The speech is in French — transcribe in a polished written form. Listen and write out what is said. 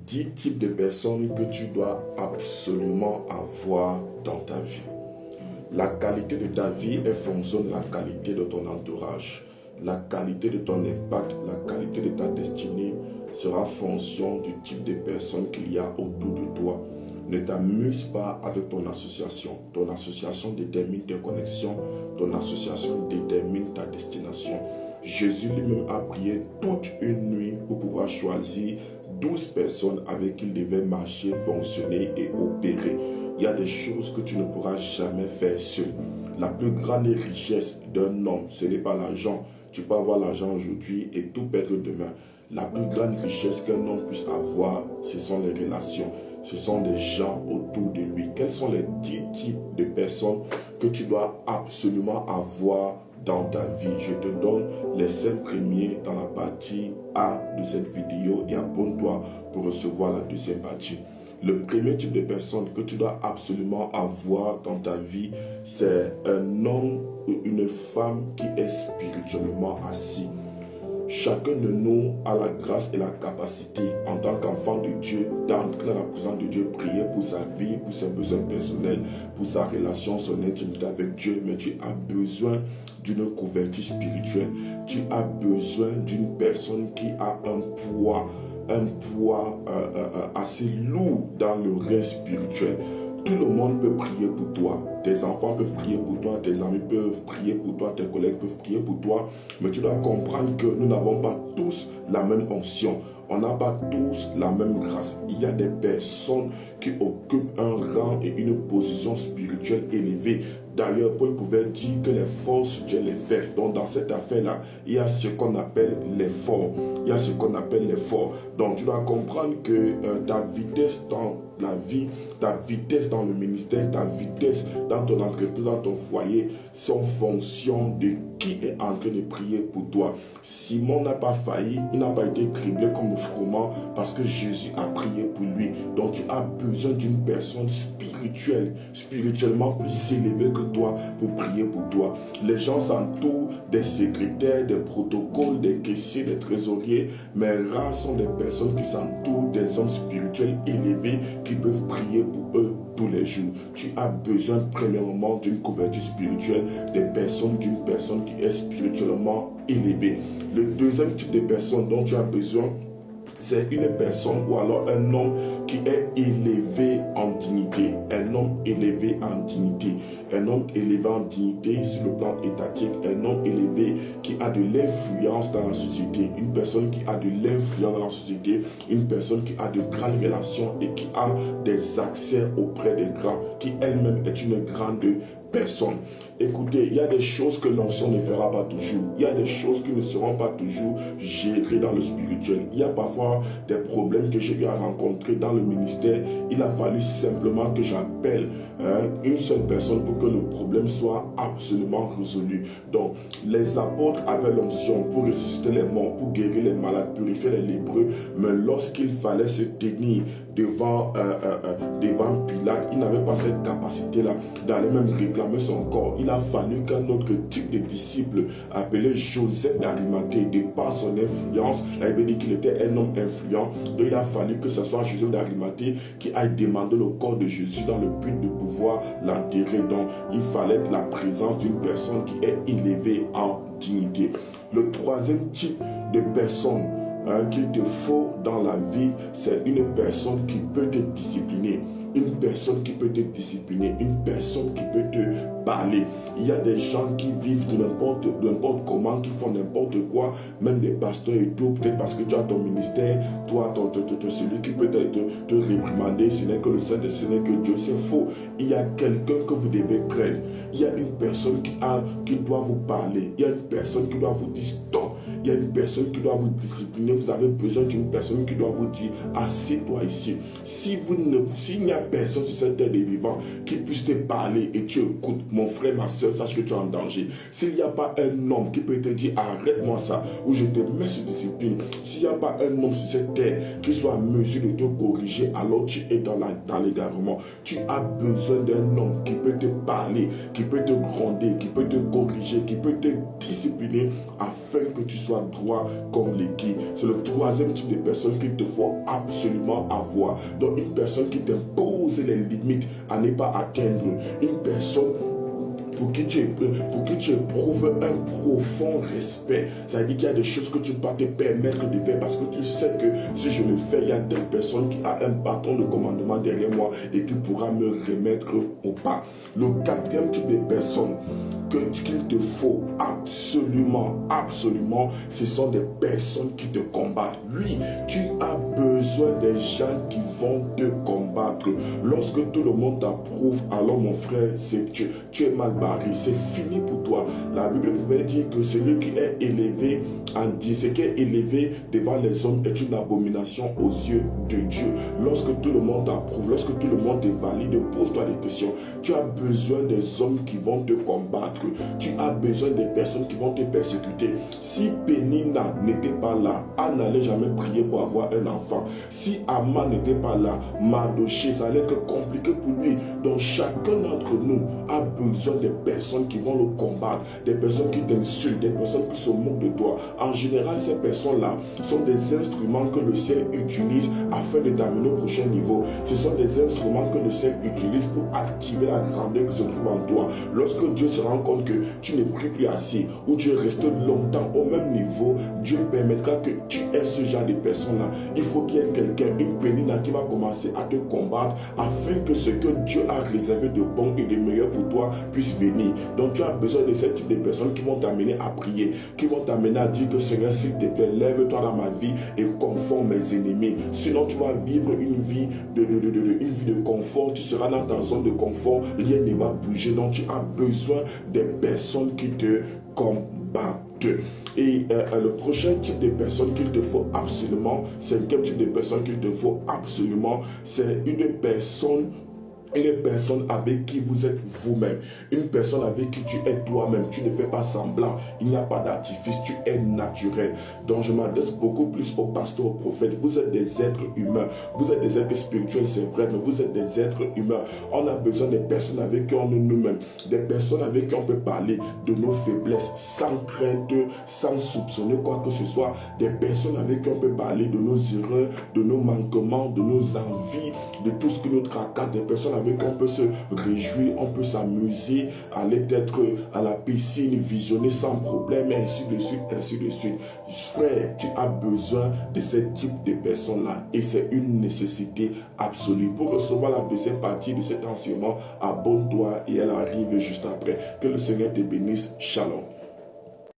10 types de personnes que tu dois absolument avoir dans ta vie. La qualité de ta vie est fonction de la qualité de ton entourage. La qualité de ton impact, la qualité de ta destinée sera fonction du type de personnes qu'il y a autour de toi. Ne t'amuse pas avec ton association. Ton association détermine tes connexions. Ton association détermine ta destination. Jésus lui-même a prié toute une nuit pour pouvoir choisir 12 personnes avec qui il devait marcher, fonctionner et opérer. Il y a des choses que tu ne pourras jamais faire seul. La plus grande richesse d'un homme, ce n'est pas l'argent. Tu peux avoir l'argent aujourd'hui et tout perdre demain. La plus grande richesse qu'un homme puisse avoir, ce sont les relations. Ce sont des gens autour de lui. Quels sont les 10 types de personnes que tu dois absolument avoir dans ta vie? Je te donne les 5 premiers dans la partie A de cette vidéo et abonne-toi pour recevoir la deuxième partie. Le premier type de personne que tu dois absolument avoir dans ta vie, c'est un homme ou une femme qui est spirituellement assis. Chacun de nous a la grâce et la capacité, en tant qu'enfant de Dieu, d'entrer dans la présence de Dieu, prier pour sa vie, pour ses besoins personnels, pour sa relation, son intimité avec Dieu. Mais tu as besoin d'une couverture spirituelle. Tu as besoin d'une personne qui a un poids assez lourd dans le règne spirituel. Tout le monde peut prier pour toi. Tes enfants peuvent prier pour toi, tes amis peuvent prier pour toi, tes collègues peuvent prier pour toi. Mais tu dois comprendre que nous n'avons pas tous la même onction. On n'a pas tous la même grâce. Il y a des personnes qui occupent un rang et une position spirituelle élevée. D'ailleurs, Paul pouvait dire que les forces de Dieu les fait. Donc, dans cette affaire-là, il y a ce qu'on appelle l'effort. Il y a ce qu'on appelle l'effort. Donc, tu dois comprendre que ta vitesse dans la vie, ta vitesse dans le ministère, ta vitesse dans ton entreprise, dans ton foyer, sont fonction de qui est en train de prier pour toi. Simon n'a pas failli, il n'a pas été criblé comme le froment parce que Jésus a prié pour lui. Donc, tu as besoin d'une personne spirituelle, spirituellement plus élevée que toi pour prier pour toi. Les gens s'entourent des secrétaires, des protocoles, des caissiers, des trésoriers, mais rares sont des personnes qui s'entourent des hommes spirituels élevés qui peuvent prier pour eux tous les jours. Tu as besoin premièrement d'une couverture spirituelle, d'une personne qui est spirituellement élevée. Le deuxième type de personne dont tu as besoin, c'est une personne ou alors un homme qui est élevé en dignité. Un homme élevé en dignité. Un homme élevé en dignité sur le plan étatique. Un homme élevé qui a de l'influence dans la société. Une personne qui a de l'influence dans la société. Une personne qui a de grandes relations et qui a des accès auprès des grands. Qui elle-même est une grande personne. Écoutez, il y a des choses que l'onction ne fera pas toujours. Il y a des choses qui ne seront pas toujours gérées dans le spirituel. Il y a parfois des problèmes que j'ai eu à rencontrer dans le ministère. Il a fallu simplement que j'appelle une seule personne pour que le problème soit absolument résolu. Donc, les apôtres avaient l'onction pour ressusciter les morts, pour guérir les malades, purifier les lépreux. Mais lorsqu'il fallait se tenir devant Pilate, il n'avait pas cette capacité-là d'aller même réclamer son corps. Il a fallu qu'un autre type de disciple appelé Joseph d'Arimathée, de par son influence, la Bible dit qu'il était un homme influent, donc il a fallu que ce soit Joseph d'Arimathée qui aille demander le corps de Jésus dans le but de pouvoir l'enterrer. Donc il fallait la présence d'une personne qui est élevée en dignité. Le troisième type de personne qu'il te faut dans la vie, c'est une personne qui peut te discipliner. Une personne qui peut te discipliner, une personne qui peut te parler. Il y a des gens qui vivent de n'importe comment, qui font n'importe quoi, même des pasteurs et tout, peut-être parce que tu as ton ministère, toi, celui qui peut te réprimander, ce n'est que le Saint, ce n'est que Dieu, c'est faux. Il y a quelqu'un que vous devez craindre. Il y a une personne qui doit vous parler. Il y a une personne qui doit vous dire stop. Il y a une personne qui doit vous discipliner. Vous avez besoin d'une personne qui doit vous dire assieds-toi ici. S'il n'y a personne sur cette terre des vivants qui puisse te parler et tu écoutes, mon frère, ma soeur, sache que tu es en danger. S'il n'y a pas un homme qui peut te dire arrête-moi ça, ou je te mets sous discipline, s'il n'y a pas un homme sur cette terre qui soit en mesure de te corriger alors tu es dans l'égarement, tu as besoin d'un homme qui peut te parler, qui peut te gronder, qui peut te corriger, qui peut te discipliner afin que tu sois soient droits comme l'aiguille. C'est le troisième type de personne qu'il te faut absolument avoir. Donc une personne qui t'impose les limites à ne pas atteindre. Une personne pour qui tu éprouves un profond respect. Ça veut dire qu'il y a des choses que tu ne peux pas te permettre de faire parce que tu sais que si je le fais, il y a telle personne qui a un bâton de commandement derrière moi et qui pourra me remettre au pas. Le quatrième type de personne qu'il te faut absolument, ce sont des personnes qui te combattent. Oui, tu as besoin des gens qui vont te combattre. Lorsque tout le monde t'approuve, alors mon frère, tu es mal barré, c'est fini pour toi. La Bible pouvait dire que celui qui est élevé ce qui est élevé devant les hommes est une abomination aux yeux de Dieu. Lorsque tout le monde t'approuve, lorsque tout le monde te valide, pose-toi des questions. Tu as besoin des hommes qui vont te combattre. Tu as besoin des personnes qui vont te persécuter. Si Pénina n'était pas là, Anne n'allait jamais prier pour avoir un enfant. Si Aman n'était pas là, Mardoché, ça allait être compliqué pour lui. Donc chacun d'entre nous a besoin des personnes qui vont le combattre, des personnes qui t'insultent, des personnes qui se moquent de toi. En général, ces personnes-là sont des instruments que le ciel utilise afin de t'amener au prochain niveau. Ce sont des instruments que le ciel utilise pour activer la grandeur qui se trouve en toi. Lorsque Dieu se rend compte que tu n'es plus assis ou tu es resté longtemps au même niveau, Dieu permettra que tu aies ce genre de personnes-là. Il faut qu'il y ait quelqu'un, une Pénina qui va commencer à te combattre afin que ce que Dieu a réservé de bon et de meilleur pour toi puisse venir. Donc tu as besoin de ce type de personnes qui vont t'amener à prier, qui vont t'amener à dire que Seigneur, s'il te plaît, lève-toi dans ma vie et conforme mes ennemis. Sinon tu vas vivre une vie de confort, tu seras dans ta zone de confort, rien ne va bouger. Donc tu as besoin des personnes qui te combattent. Et le prochain type de personne qu'il te faut absolument, cinquième type de personne qu'il te faut absolument, c'est une personne avec qui vous êtes vous-même. Une personne avec qui tu es toi-même. Tu ne fais pas semblant. Il n'y a pas d'artifice. Tu es naturel. Donc je m'adresse beaucoup plus aux pasteurs, aux prophètes. Vous êtes des êtres humains. Vous êtes des êtres spirituels, c'est vrai, mais vous êtes des êtres humains. On a besoin des personnes avec qui on est nous-mêmes. Des personnes avec qui on peut parler de nos faiblesses sans crainte, sans soupçonner quoi que ce soit. Des personnes avec qui on peut parler de nos erreurs, de nos manquements, de nos envies, de tout ce qui nous tracasse. Des personnes avec qui on peut se réjouir, on peut s'amuser, aller peut-être à la piscine, visionner sans problème, et ainsi de suite, ainsi de suite. Frère, tu as besoin de ce type de personnes-là et c'est une nécessité absolue. Pour recevoir la deuxième partie de cet enseignement, abonne-toi et elle arrive juste après. Que le Seigneur te bénisse. Shalom.